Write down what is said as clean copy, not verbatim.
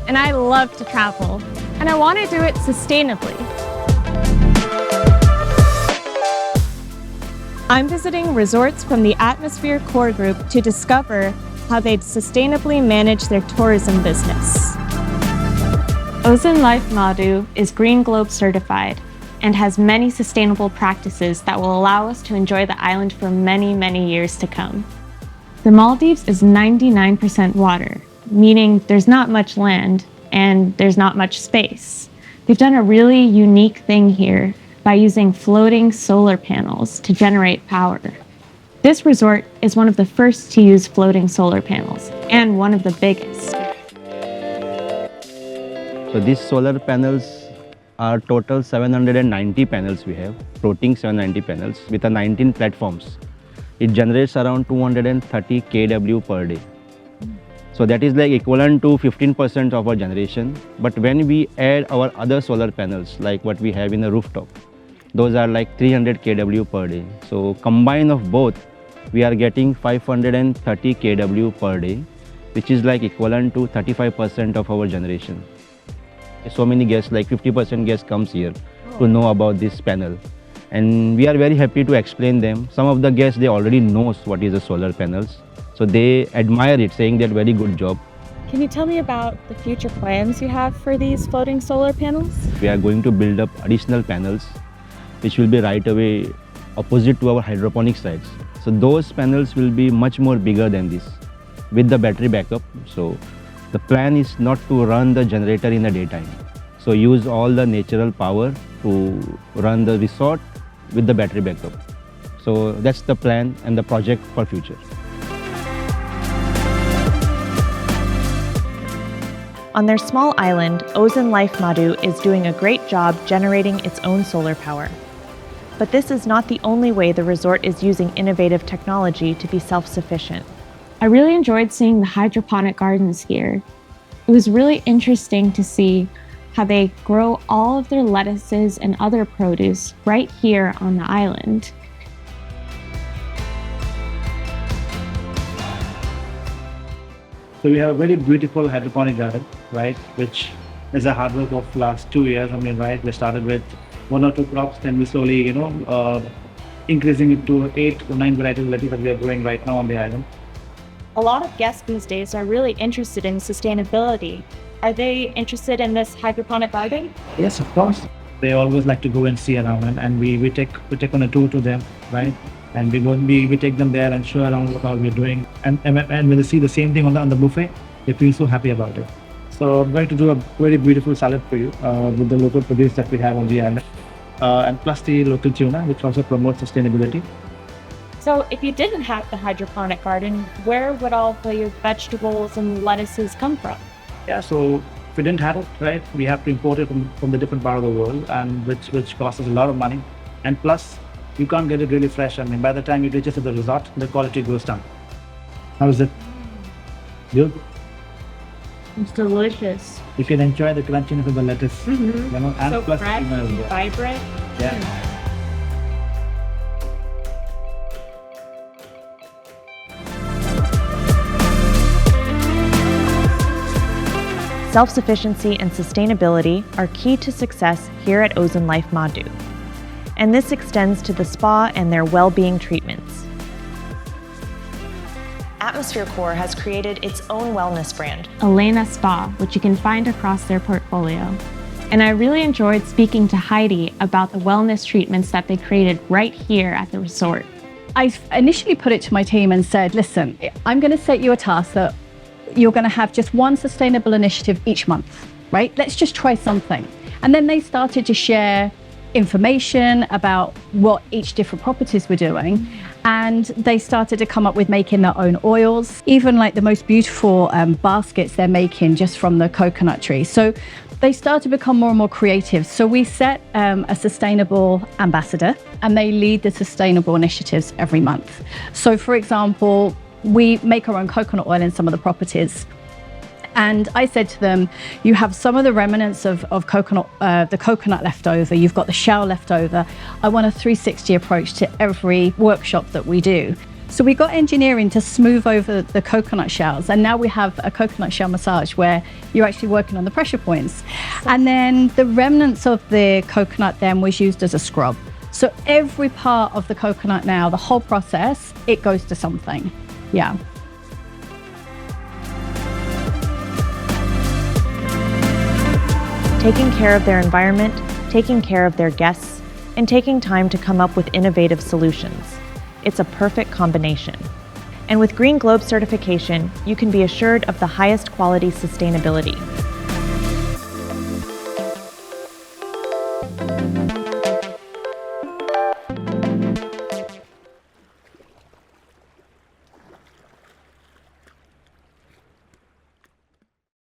and I love to travel, and I want to do it sustainably. I'm visiting resorts from the Atmosphere Core Group to discover how they'd sustainably manage their tourism business. OZEN Life Maadhoo is Green Globe certified and has many sustainable practices that will allow us to enjoy the island for many, many years to come. The Maldives is 99% water, meaning there's not much land and there's not much space. They've done a really unique thing here by using floating solar panels to generate power. This resort is one of the first to use floating solar panels and one of the biggest. So these solar panels are total 790 panels we have, floating 790 panels with 19 platforms. It generates around 230 kW per day. So that is like equivalent to 15% of our generation. But when we add our other solar panels, like what we have in the rooftop, those are like 300 kW per day. So combine of both, we are getting 530 kW per day, which is like equivalent to 35% of our generation. So many guests, like 50% guests comes here to know about this panel. And we are very happy to explain them. Some of the guests, they already knows what is the solar panels. So they admire it, saying that very good job. Can you tell me about the future plans you have for these floating solar panels? We are going to build up additional panels, which will be right away opposite to our hydroponic sites. So those panels will be much more bigger than this with the battery backup. So the plan is not to run the generator in the daytime. So use all the natural power to run the resort with the battery backup. So that's the plan and the project for future. On their small island, OZEN Life Maadhoo is doing a great job generating its own solar power. But this is not the only way the resort is using innovative technology to be self-sufficient. I really enjoyed seeing the hydroponic gardens here. It was really interesting to see how they grow all of their lettuces and other produce right here on the island. So we have a very beautiful hydroponic garden, right, which is a hard work of last 2 years. Right, we started with 1 or 2 crops, then we slowly, increasing it to 8 or 9 varieties of lettuce that we are growing right now on the island. A lot of guests these days are really interested in sustainability. Are they interested in this hydroponic garden? Yes, of course. They always like to go and see around, and we take on a tour to them, right? And we take them there and show around what all we're doing. And when they see the same thing on the buffet, they feel so happy about it. So I'm going to do a very beautiful salad for you with the local produce that we have on the island, and plus the local tuna, which also promotes sustainability. So if you didn't have the hydroponic garden, where would all of your vegetables and lettuces come from? Yeah, so if we didn't have it, right, we have to import it from the different part of the world, and which costs us a lot of money. And plus, you can't get it really fresh. By the time it reaches to the resort, the quality goes down. How is it? Good? It's delicious. You can enjoy the crunchiness of the lettuce, and So plus fresh and vibrant. Yeah. Self-sufficiency and sustainability are key to success here at OZEN Life Maadhoo. And this extends to the spa and their well-being treatments. Atmosphere Core has created its own wellness brand, Elena Spa, which you can find across their portfolio. And I really enjoyed speaking to Heidi about the wellness treatments that they created right here at the resort. I initially put it to my team and said, listen, I'm going to set you a task that you're going to have just one sustainable initiative each month, right? Let's just try something. And then they started to share information about what each different properties were doing. And they started to come up with making their own oils, even like the most beautiful baskets they're making just from the coconut tree. So they started to become more and more creative. So we set a sustainable ambassador, and they lead the sustainable initiatives every month. So for example, we make our own coconut oil in some of the properties. And I said to them, you have some of the remnants of coconut, the coconut left over, you've got the shell left over. I want a 360 approach to every workshop that we do. So we got engineering to smooth over the coconut shells, and now we have a coconut shell massage where you're actually working on the pressure points. And then the remnants of the coconut then was used as a scrub. So every part of the coconut now, the whole process, it goes to something. Yeah. Taking care of their environment, taking care of their guests, and taking time to come up with innovative solutions. It's a perfect combination. And with Green Globe certification, you can be assured of the highest quality sustainability.